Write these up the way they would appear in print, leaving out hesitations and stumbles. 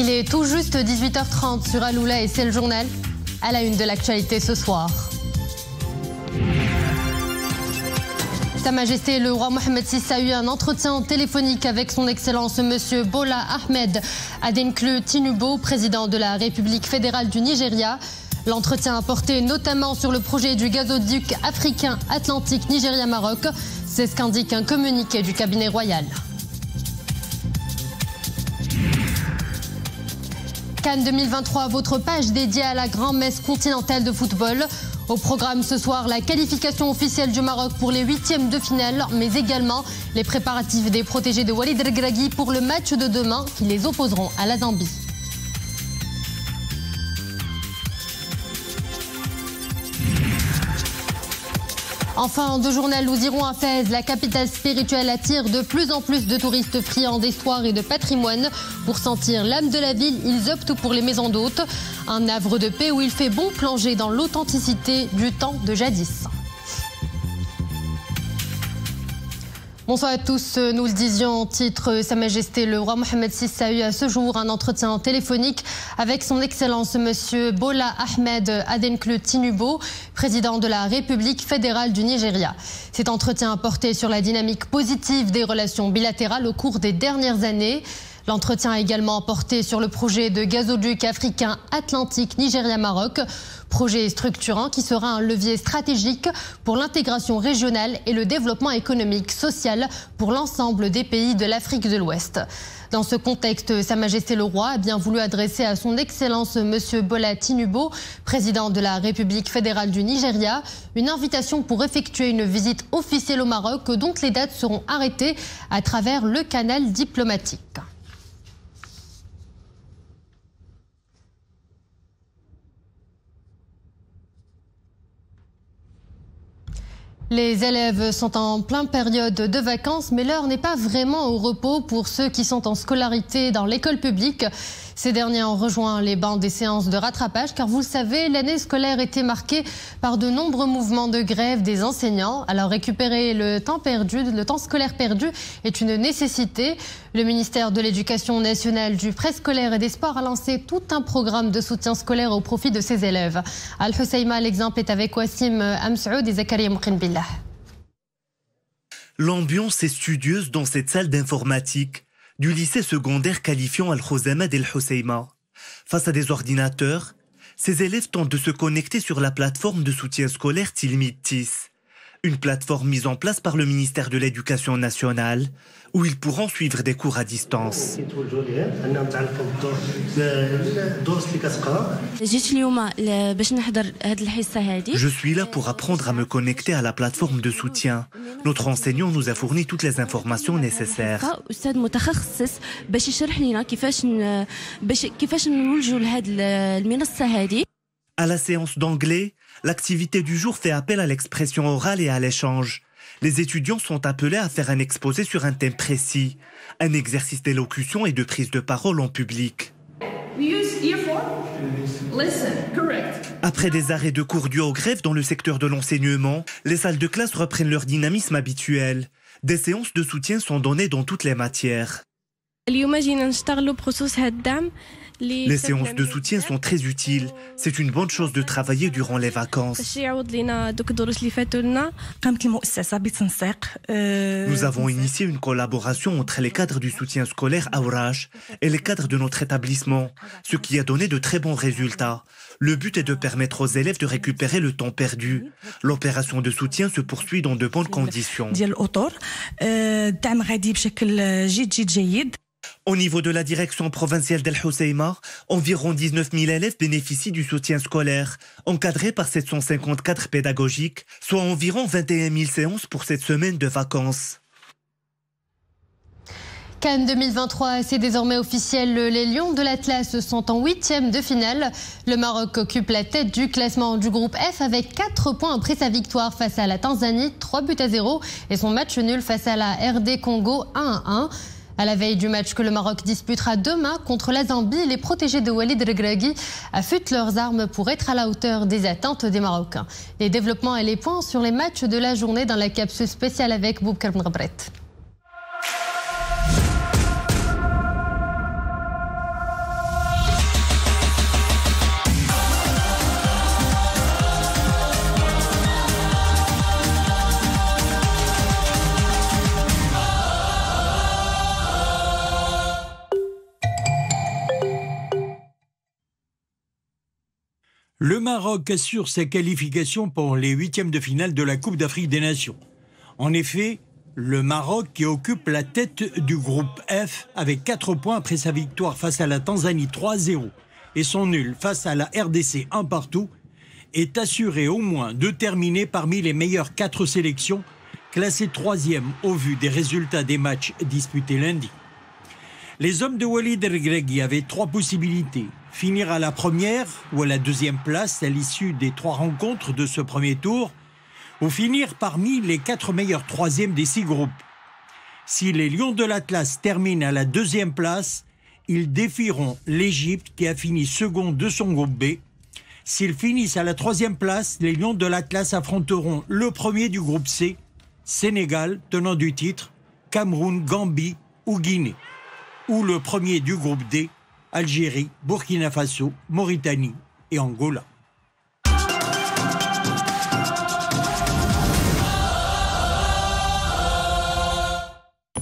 Il est tout juste 18h30 sur Aloula et c'est le journal. À la une de l'actualité ce soir. Sa Majesté le roi Mohamed VI a eu un entretien téléphonique avec son Excellence Monsieur Bola Ahmed Adenkle Tinubu, président de la République fédérale du Nigeria. L'entretien a porté notamment sur le projet du gazoduc africain Atlantique Nigeria-Maroc. C'est ce qu'indique un communiqué du cabinet royal. Cannes 2023, votre page dédiée à la grand-messe continentale de football. Au programme ce soir, la qualification officielle du Maroc pour les huitièmes de finale, mais également les préparatifs des protégés de Walid Regragui pour le match de demain qui les opposeront à la Zambie. Enfin, de journal, nous irons à Fès. La capitale spirituelle attire de plus en plus de touristes friands d'histoire et de patrimoine. Pour sentir l'âme de la ville, ils optent pour les maisons d'hôtes. Un havre de paix où il fait bon plonger dans l'authenticité du temps de jadis. Bonsoir à tous. Nous le disions en titre, Sa Majesté le roi Mohamed VI a eu à ce jour un entretien téléphonique avec son Excellence Monsieur Bola Ahmed Adenkle Tinubu, président de la République fédérale du Nigeria. Cet entretien a porté sur la dynamique positive des relations bilatérales au cours des dernières années. L'entretien a également porté sur le projet de gazoduc africain Atlantique Nigeria-Maroc, projet structurant qui sera un levier stratégique pour l'intégration régionale et le développement économique, social pour l'ensemble des pays de l'Afrique de l'Ouest. Dans ce contexte, Sa Majesté le Roi a bien voulu adresser à son Excellence Monsieur Bola Tinubu, président de la République fédérale du Nigeria, une invitation pour effectuer une visite officielle au Maroc dont les dates seront arrêtées à travers le canal diplomatique. Les élèves sont en pleine période de vacances, mais l'heure n'est pas vraiment au repos pour ceux qui sont en scolarité dans l'école publique. Ces derniers ont rejoint les bancs des séances de rattrapage, car vous le savez, l'année scolaire était marquée par de nombreux mouvements de grève des enseignants. Alors récupérer le temps perdu, le temps scolaire perdu est une nécessité. Le ministère de l'Éducation nationale, du préscolaire et des sports a lancé tout un programme de soutien scolaire au profit de ses élèves. Al-Husseima, l'exemple est avec Wassim Amsoud et Zakaria Moukhin Billah. L'ambiance est studieuse dans cette salle d'informatique du lycée secondaire qualifiant Al-Khuzama d'Al-Husseima. Face à des ordinateurs, ces élèves tentent de se connecter sur la plateforme de soutien scolaire Tilmid-TIS, une plateforme mise en place par le ministère de l'Éducation nationale, où ils pourront suivre des cours à distance. Je suis là pour apprendre à me connecter à la plateforme de soutien. Notre enseignant nous a fourni toutes les informations nécessaires. À la séance d'anglais, l'activité du jour fait appel à l'expression orale et à l'échange. Les étudiants sont appelés à faire un exposé sur un thème précis, un exercice d'élocution et de prise de parole en public. Après des arrêts de cours dus aux grèves dans le secteur de l'enseignement, les salles de classe reprennent leur dynamisme habituel. Des séances de soutien sont données dans toutes les matières. Les séances de soutien sont très utiles. C'est une bonne chose de travailler durant les vacances. Nous avons initié une collaboration entre les cadres du soutien scolaire Aouraj et les cadres de notre établissement, ce qui a donné de très bons résultats. Le but est de permettre aux élèves de récupérer le temps perdu. L'opération de soutien se poursuit dans de bonnes conditions. Au niveau de la direction provinciale d'Al-Husseima, environ 19 000 élèves bénéficient du soutien scolaire, encadrés par 754 pédagogiques, soit environ 21 000 séances pour cette semaine de vacances. Cannes 2023, c'est désormais officiel. Les Lions de l'Atlas sont en huitième de finale. Le Maroc occupe la tête du classement du groupe F avec 4 points après sa victoire face à la Tanzanie, 3-0, et son match nul face à la RD Congo 1-1. À la veille du match que le Maroc disputera demain contre la Zambie, les protégés de Walid Regragui affûtent leurs armes pour être à la hauteur des attentes des Marocains. Les développements et les points sur les matchs de la journée dans la capsule spéciale avec Boubkar Benrabret. Le Maroc assure sa qualification pour les huitièmes de finale de la Coupe d'Afrique des Nations. En effet, le Maroc qui occupe la tête du groupe F avec 4 points après sa victoire face à la Tanzanie 3-0 et son nul face à la RDC 1-1, est assuré au moins de terminer parmi les meilleures 4 sélections, classées 3e au vu des résultats des matchs disputés lundi. Les hommes de Walid Regragui avaient 3 possibilités. Finir à la première ou à la deuxième place à l'issue des 3 rencontres de ce premier tour, ou finir parmi les 4 meilleurs 3e des 6 groupes. Si les Lions de l'Atlas terminent à la deuxième place, ils défieront l'Égypte qui a fini second de son groupe B. S'ils finissent à la 3e place, les Lions de l'Atlas affronteront le premier du groupe C, Sénégal, tenant du titre, Cameroun, Gambie ou Guinée. Ou le premier du groupe D, Algérie, Burkina Faso, Mauritanie et Angola.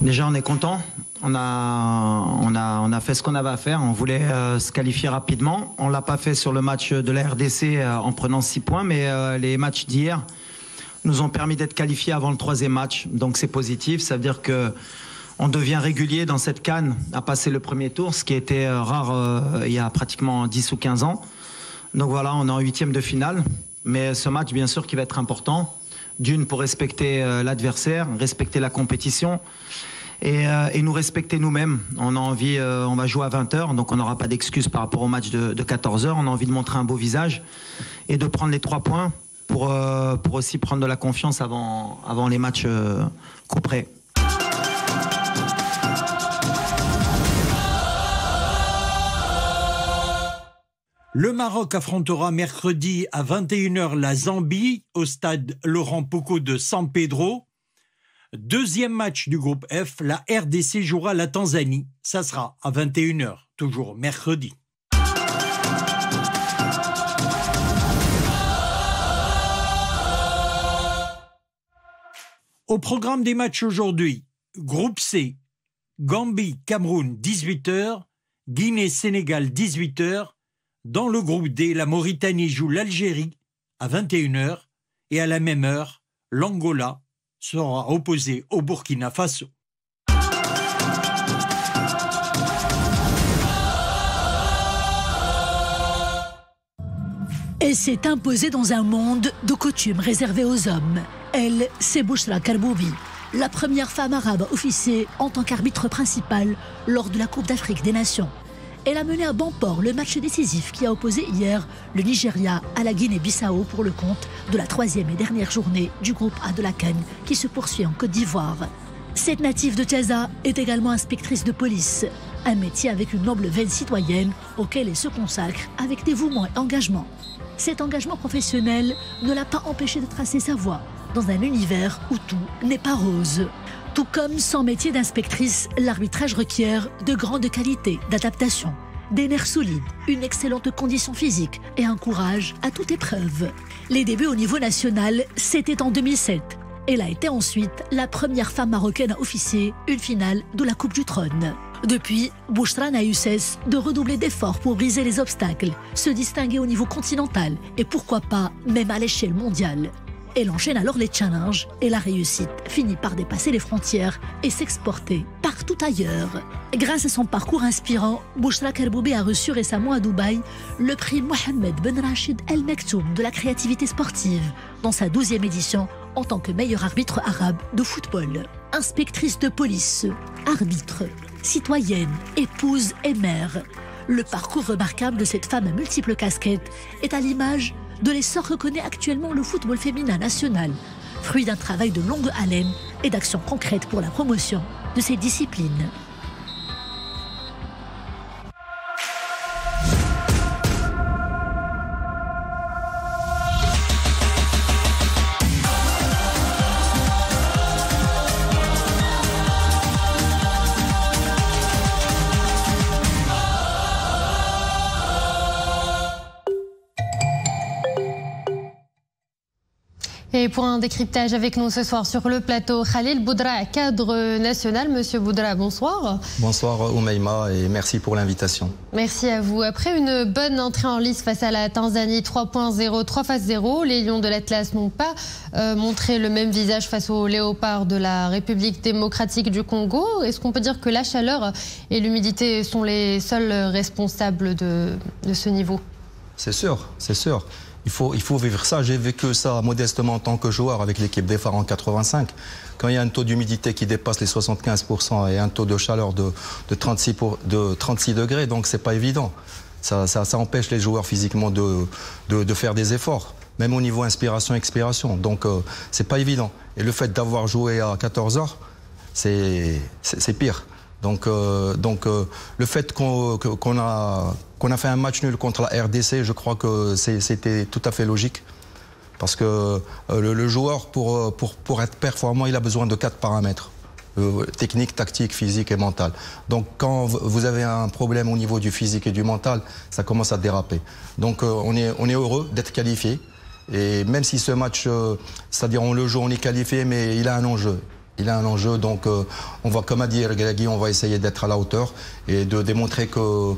Déjà, on est content. On a fait ce qu'on avait à faire. On voulait se qualifier rapidement. On l'a pas fait sur le match de la RDC en prenant 6 points, mais les matchs d'hier nous ont permis d'être qualifiés avant le 3e match. Donc c'est positif. Ça veut dire que on devient régulier dans cette CAN à passer le premier tour, ce qui était rare il y a pratiquement 10 ou 15 ans. Donc voilà, on est en 8e de finale. Mais ce match, bien sûr, qui va être important. D'une, pour respecter l'adversaire, respecter la compétition et nous respecter nous-mêmes. On a envie, on va jouer à 20h, donc on n'aura pas d'excuses par rapport au match de 14h. On a envie de montrer un beau visage et de prendre les 3 points pour aussi prendre de la confiance avant les matchs couperets. Le Maroc affrontera mercredi à 21h la Zambie au stade Laurent Pocot de San Pedro. Deuxième match du groupe F, la RDC jouera la Tanzanie. Ça sera à 21h, toujours mercredi. Au programme des matchs aujourd'hui, groupe C, Gambie, Cameroun, 18h, Guinée-Sénégal, 18h. Dans le groupe D, la Mauritanie joue l'Algérie à 21h et à la même heure, l'Angola sera opposé au Burkina Faso. Elle s'est imposée dans un monde de coutumes réservées aux hommes. Elle, c'est Bouchra Karboubi, la première femme arabe à officier en tant qu'arbitre principal lors de la Coupe d'Afrique des Nations. Elle a mené à bon port le match décisif qui a opposé hier le Nigeria à la Guinée-Bissau pour le compte de la 3e et dernière journée du groupe A de la CAN qui se poursuit en Côte d'Ivoire. Cette native de Thiaza est également inspectrice de police, un métier avec une noble veine citoyenne auquel elle se consacre avec dévouement et engagement. Cet engagement professionnel ne l'a pas empêché de tracer sa voie dans un univers où tout n'est pas rose. Tout comme son métier d'inspectrice, l'arbitrage requiert de grandes qualités d'adaptation, des nerfs solides, une excellente condition physique et un courage à toute épreuve. Les débuts au niveau national, c'était en 2007. Elle a été ensuite la première femme marocaine à officier une finale de la Coupe du Trône. Depuis, Bouchra n'a eu cesse de redoubler d'efforts pour briser les obstacles, se distinguer au niveau continental et pourquoi pas même à l'échelle mondiale. Elle enchaîne alors les challenges et la réussite finit par dépasser les frontières et s'exporter partout ailleurs. Grâce à son parcours inspirant, Bouchra Karboubi a reçu récemment à Dubaï le prix Mohamed Ben Rachid El Mektoum de la créativité sportive dans sa 12e édition en tant que meilleure arbitre arabe de football. Inspectrice de police, arbitre, citoyenne, épouse et mère. Le parcours remarquable de cette femme à multiples casquettes est à l'image de l'essor que connaît actuellement le football féminin national, fruit d'un travail de longue haleine et d'actions concrètes pour la promotion de ces disciplines. Et pour un décryptage avec nous ce soir sur le plateau, Khalil Boudra, cadre national. Monsieur Boudra, bonsoir. Bonsoir Oumaima et merci pour l'invitation. Merci à vous. Après une bonne entrée en lice face à la Tanzanie 3.0, 3-0, les Lions de l'Atlas n'ont pas montré le même visage face aux Léopards de la République démocratique du Congo. Est-ce qu'on peut dire que la chaleur et l'humidité sont les seuls responsables de ce niveau? C'est sûr, c'est sûr. Il faut vivre ça. J'ai vécu ça modestement en tant que joueur avec l'équipe des Phares en 85. Quand il y a un taux d'humidité qui dépasse les 75% et un taux de chaleur de 36 degrés, donc c'est pas évident. Ça empêche les joueurs physiquement de faire des efforts, même au niveau inspiration-expiration. Donc c'est pas évident. Et le fait d'avoir joué à 14 heures, c'est pire. Donc le fait qu'on a fait un match nul contre la RDC, je crois que c'était tout à fait logique. Parce que le joueur, pour être performant, il a besoin de 4 paramètres. Technique, tactique, physique et mental. Donc quand vous avez un problème au niveau du physique et du mental, ça commence à déraper. Donc on est heureux d'être qualifié. Et même si ce match, c'est-à-dire on le joue, on est qualifié, mais il a un enjeu. Il a un enjeu, donc on va, comme a dit Regragui, on va essayer d'être à la hauteur et de démontrer que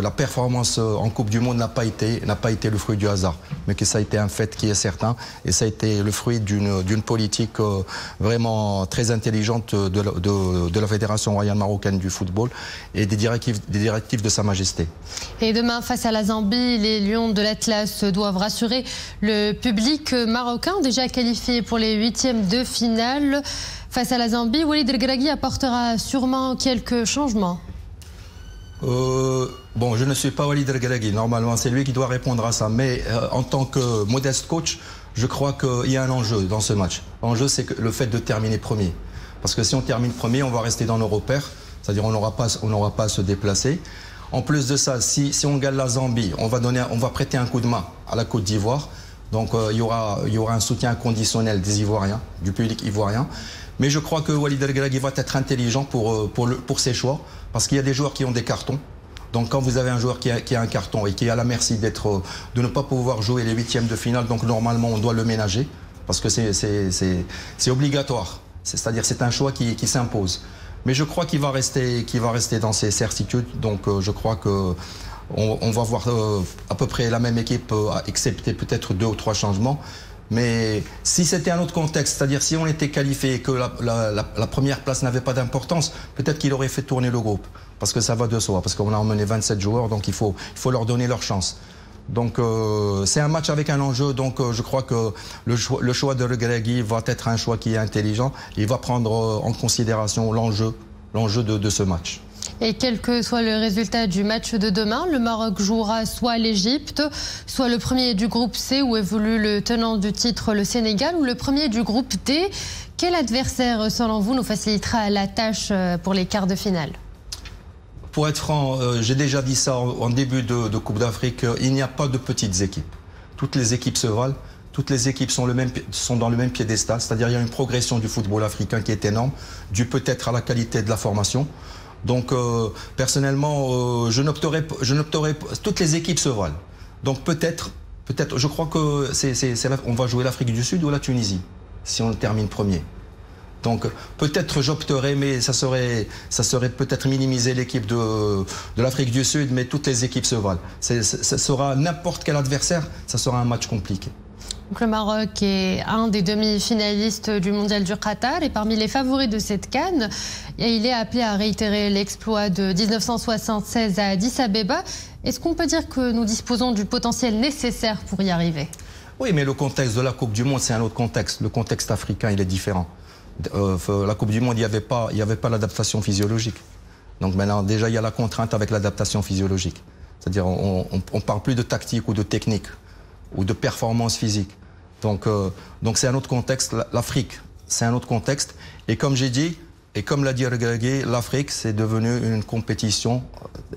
la performance en Coupe du Monde n'a pas été le fruit du hasard, mais que ça a été un fait qui est certain et ça a été le fruit d'une politique vraiment très intelligente de la Fédération royale marocaine du football et des directives de Sa Majesté. Et demain, face à la Zambie, les Lions de l'Atlas doivent rassurer le public marocain, déjà qualifié pour les 8e de finale. Face à la Zambie, Walid Regragui apportera sûrement quelques changements. Bon, je ne suis pas Walid Regragui. Normalement, c'est lui qui doit répondre à ça. Mais en tant que modeste coach, je crois qu'il y a un enjeu dans ce match. L'enjeu, c'est le fait de terminer premier. Parce que si on termine premier, on va rester dans nos repères. C'est-à-dire on n'aura pas à se déplacer. En plus de ça, si on gagne la Zambie, on va prêter un coup de main à la Côte d'Ivoire. Donc il y aura un soutien inconditionnel des Ivoiriens, du public ivoirien. Mais je crois que Walid Regragui va être intelligent pour ses choix, parce qu'il y a des joueurs qui ont des cartons. Donc quand vous avez un joueur qui a un carton et qui est à la merci de ne pas pouvoir jouer les 8e de finale, donc normalement on doit le ménager, parce que c'est obligatoire. C'est-à-dire c'est un choix qui s'impose. Mais je crois qu'il va rester dans ses certitudes. Donc je crois que on va voir à peu près la même équipe, excepté peut-être 2 ou 3 changements. Mais si c'était un autre contexte, c'est-à-dire si on était qualifié et que la première place n'avait pas d'importance, peut-être qu'il aurait fait tourner le groupe. Parce que ça va de soi, parce qu'on a emmené 27 joueurs, donc il faut leur donner leur chance. Donc c'est un match avec un enjeu, donc je crois que le choix de Regragui va être un choix qui est intelligent. Il va prendre en considération l'enjeu de ce match. Et quel que soit le résultat du match de demain, le Maroc jouera soit l'Égypte, soit le premier du groupe C où évolue le tenant du titre, le Sénégal, ou le premier du groupe D. Quel adversaire, selon vous, nous facilitera la tâche pour les quarts de finale? Pour être franc, j'ai déjà dit ça en début de Coupe d'Afrique, il n'y a pas de petites équipes. Toutes les équipes se valent, toutes les équipes sont dans le même piédestal, c'est-à-dire il y a une progression du football africain qui est énorme, due peut-être à la qualité de la formation. Donc personnellement, je n'opterai toutes les équipes se valent. Donc peut-être, je crois que on va jouer l'Afrique du Sud ou la Tunisie, si on termine premier. Donc peut-être j'opterai, mais ça serait peut-être minimiser l'équipe de l'Afrique du Sud, mais toutes les équipes se valent. Ça sera n'importe quel adversaire, ça sera un match compliqué. Donc le Maroc est un des demi-finalistes du Mondial du Qatar et parmi les favoris de cette CAN, il est appelé à réitérer l'exploit de 1976 à Addis Abeba. Est-ce qu'on peut dire que nous disposons du potentiel nécessaire pour y arriver? Oui, mais le contexte de la Coupe du Monde, c'est un autre contexte. Le contexte africain, il est différent. La Coupe du Monde, il n'y avait pas l'adaptation physiologique. Donc maintenant, déjà, il y a la contrainte avec l'adaptation physiologique. C'est-à-dire, on ne parle plus de tactique ou de technique ou de performance physique. Donc c'est un autre contexte. L'Afrique, c'est un autre contexte. Et comme j'ai dit, et comme l'a dit Regragui, l'Afrique, c'est devenu une compétition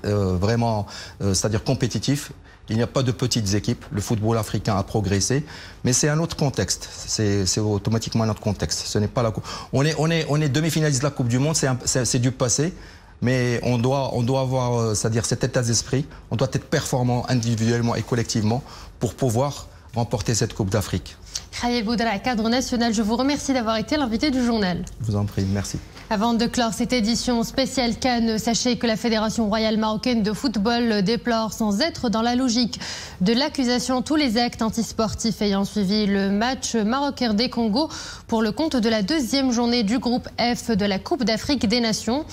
vraiment, c'est-à-dire compétitif. Il n'y a pas de petites équipes. Le football africain a progressé, mais c'est un autre contexte. C'est automatiquement un autre contexte. Ce n'est pas la coupe. On est demi-finaliste de la Coupe du Monde. C'est du passé, mais on doit avoir, c'est-à-dire cet état d'esprit. On doit être performant individuellement et collectivement pour pouvoir remporter cette Coupe d'Afrique. Khalil Boudra, cadre national, je vous remercie d'avoir été l'invité du journal. Je vous en prie, merci. Avant de clore cette édition spéciale CAN, sachez que la Fédération royale marocaine de football déplore, sans être dans la logique de l'accusation, tous les actes antisportifs ayant suivi le match Maroc-RD Congo pour le compte de la deuxième journée du groupe F de la Coupe d'Afrique des Nations.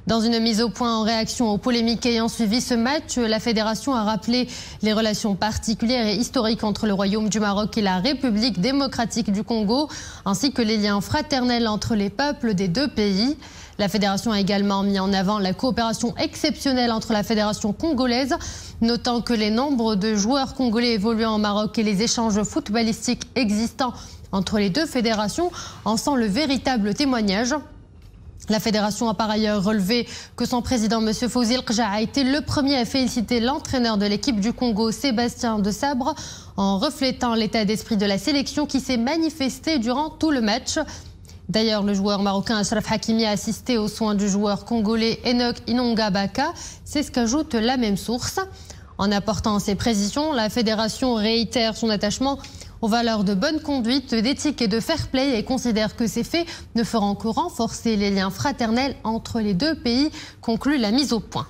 Dans une mise au point en réaction aux polémiques ayant suivi ce match, la Fédération a rappelé les relations particulières et historiques entre le Royaume du Maroc et la République démocratique du Congo, ainsi que les liens fraternels entre les peuples des deux pays. La Fédération a également mis en avant la coopération exceptionnelle entre la Fédération congolaise, notant que les nombres de joueurs congolais évoluant au Maroc et les échanges footballistiques existants entre les deux fédérations en sont le véritable témoignage. La fédération a par ailleurs relevé que son président, M. Fawzi El-Qja, a été le premier à féliciter l'entraîneur de l'équipe du Congo, Sébastien de Sabre, en reflétant l'état d'esprit de la sélection qui s'est manifesté durant tout le match. D'ailleurs, le joueur marocain Achraf Hakimi a assisté aux soins du joueur congolais Enoch Inonga Baka. C'est ce qu'ajoute la même source. En apportant ces précisions, la fédération réitère son attachement aux valeurs de bonne conduite, d'éthique et de fair play et considère que ces faits ne feront que renforcer les liens fraternels entre les deux pays, conclut la mise au point.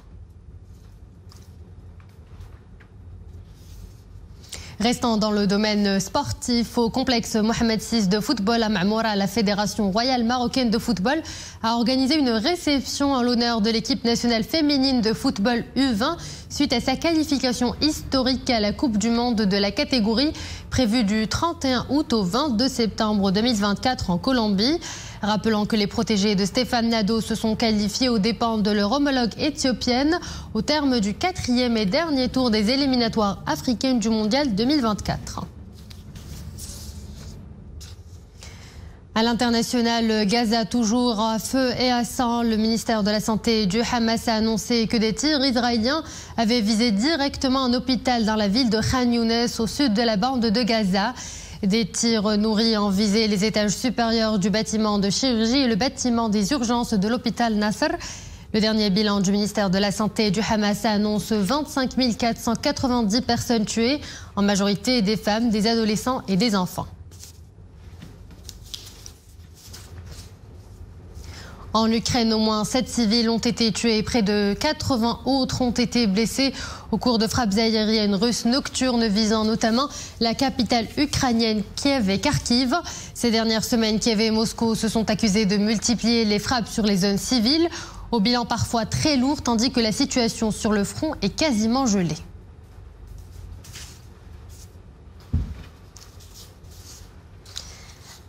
Restant dans le domaine sportif, au complexe Mohamed VI de football à Mamoura, la Fédération royale marocaine de football a organisé une réception en l'honneur de l'équipe nationale féminine de football U20 suite à sa qualification historique à la Coupe du Monde de la catégorie prévue du 31 août au 22 septembre 2024 en Colombie. Rappelant que les protégés de Stéphane Nado se sont qualifiés aux dépens de leur homologue éthiopienne au terme du 4e et dernier tour des éliminatoires africaines du Mondial 2024. À l'international, Gaza toujours à feu et à sang. Le ministère de la Santé du Hamas a annoncé que des tirs israéliens avaient visé directement un hôpital dans la ville de Khan Younes au sud de la bande de Gaza. Des tirs nourris ont visé les étages supérieurs du bâtiment de chirurgie et le bâtiment des urgences de l'hôpital Nasser. Le dernier bilan du ministère de la Santé du Hamas annonce 25 490 personnes tuées, en majorité des femmes, des adolescents et des enfants. En Ukraine, au moins 7 civils ont été tués et près de 80 autres ont été blessés au cours de frappes aériennes russes nocturnes visant notamment la capitale ukrainienne Kiev et Kharkiv. Ces dernières semaines, Kiev et Moscou se sont accusés de multiplier les frappes sur les zones civiles, au bilan parfois très lourd, tandis que la situation sur le front est quasiment gelée.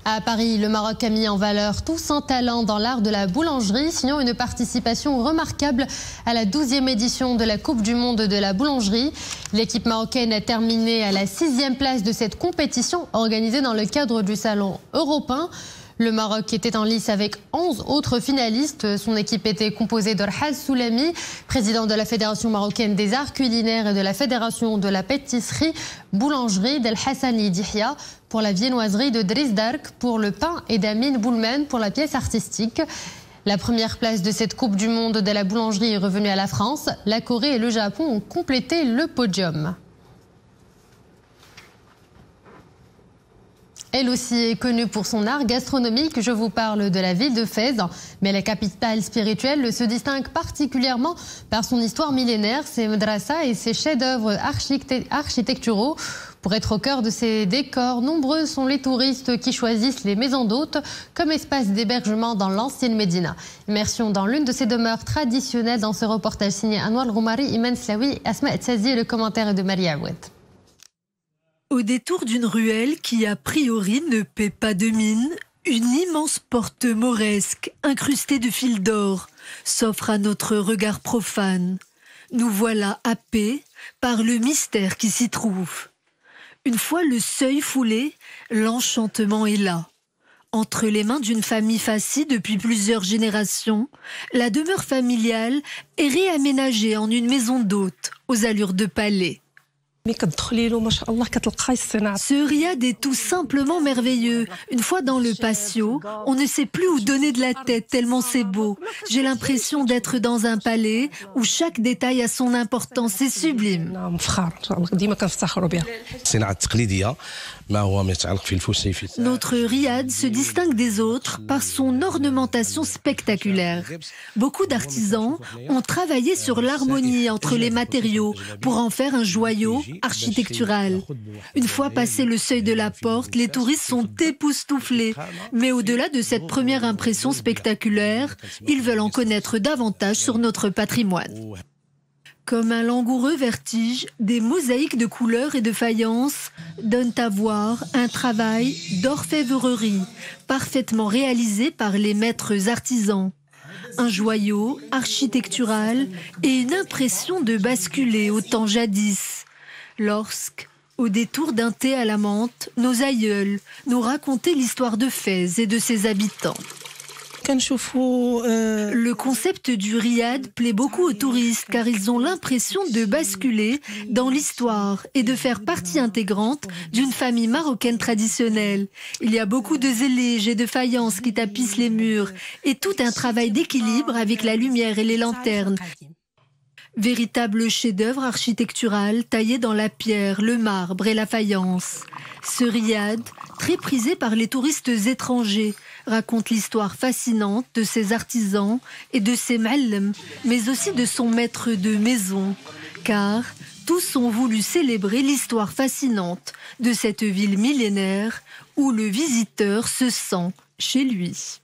À Paris, le Maroc a mis en valeur tout son talent dans l'art de la boulangerie, signant une participation remarquable à la 12e édition de la Coupe du Monde de la boulangerie. L'équipe marocaine a terminé à la 6e place de cette compétition organisée dans le cadre du Salon européen. Le Maroc était en lice avec 11 autres finalistes. Son équipe était composée d'Orhaz Soulami, président de la Fédération marocaine des arts culinaires et de la Fédération de la pâtisserie boulangerie d'El Hassani Dihya pour la viennoiserie de Driss Dark pour le pain et d'Amin Boulmen pour la pièce artistique. La première place de cette Coupe du Monde de la boulangerie est revenue à la France. La Corée et le Japon ont complété le podium. Elle aussi est connue pour son art gastronomique. Je vous parle de la ville de Fès. Mais la capitale spirituelle se distingue particulièrement par son histoire millénaire, ses madrasas et ses chefs-d'œuvre architecturaux. Pour être au cœur de ces décors, nombreux sont les touristes qui choisissent les maisons d'hôtes comme espace d'hébergement dans l'ancienne Médina. Immersion dans l'une de ces demeures traditionnelles dans ce reportage signé Anwar Roumari, Iman Slaoui, Asma Tsazi et le commentaire de Maria Aoued. Au détour d'une ruelle qui a priori ne paie pas de mine, une immense porte mauresque incrustée de fils d'or s'offre à notre regard profane. Nous voilà happés par le mystère qui s'y trouve. Une fois le seuil foulé, l'enchantement est là. Entre les mains d'une famille fascie depuis plusieurs générations, la demeure familiale est réaménagée en une maison d'hôte aux allures de palais. Ce riad est tout simplement merveilleux. Une fois dans le patio, on ne sait plus où donner de la tête tellement c'est beau. J'ai l'impression d'être dans un palais où chaque détail a son importance. C'est sublime. Notre riad se distingue des autres par son ornementation spectaculaire. Beaucoup d'artisans ont travaillé sur l'harmonie entre les matériaux pour en faire un joyau architectural. Une fois passé le seuil de la porte, les touristes sont époustouflés. Mais au-delà de cette première impression spectaculaire, ils veulent en connaître davantage sur notre patrimoine. Comme un langoureux vertige, des mosaïques de couleurs et de faïences donnent à voir un travail d'orfèvrerie, parfaitement réalisé par les maîtres artisans. Un joyau architectural et une impression de basculer au temps jadis. Lorsque, au détour d'un thé à la menthe, nos aïeuls nous racontaient l'histoire de Fès et de ses habitants. Le concept du riad plaît beaucoup aux touristes car ils ont l'impression de basculer dans l'histoire et de faire partie intégrante d'une famille marocaine traditionnelle. Il y a beaucoup de zéléges et de faïences qui tapissent les murs et tout un travail d'équilibre avec la lumière et les lanternes. Véritable chef-d'œuvre architectural taillé dans la pierre, le marbre et la faïence. Ce riad, très prisé par les touristes étrangers, raconte l'histoire fascinante de ses artisans et de ses ma'allem, mais aussi de son maître de maison. Car tous ont voulu célébrer l'histoire fascinante de cette ville millénaire où le visiteur se sent chez lui.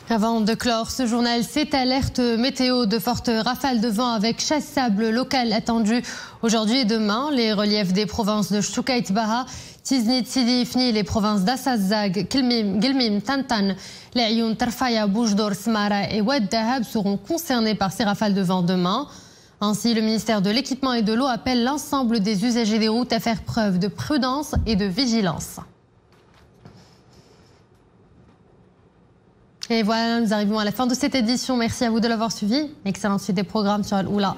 Avant de clore ce journal, c'est alerte météo de fortes rafales de vent avec chasse-sable local attendu aujourd'hui et demain. Les reliefs des provinces de Choukaït Baha, Tiznit, Sidi Ifni, les provinces d'Assazag, Gilmim, Tantan, les Ayoun, Tarfaya, Boujdor, Smara et Oued Dahab seront concernés par ces rafales de vent demain. Ainsi, le ministère de l'Équipement et de l'Eau appelle l'ensemble des usagers des routes à faire preuve de prudence et de vigilance. Et voilà, nous arrivons à la fin de cette édition. Merci à vous de l'avoir suivi. Excellente suite des programmes sur Al-Oula.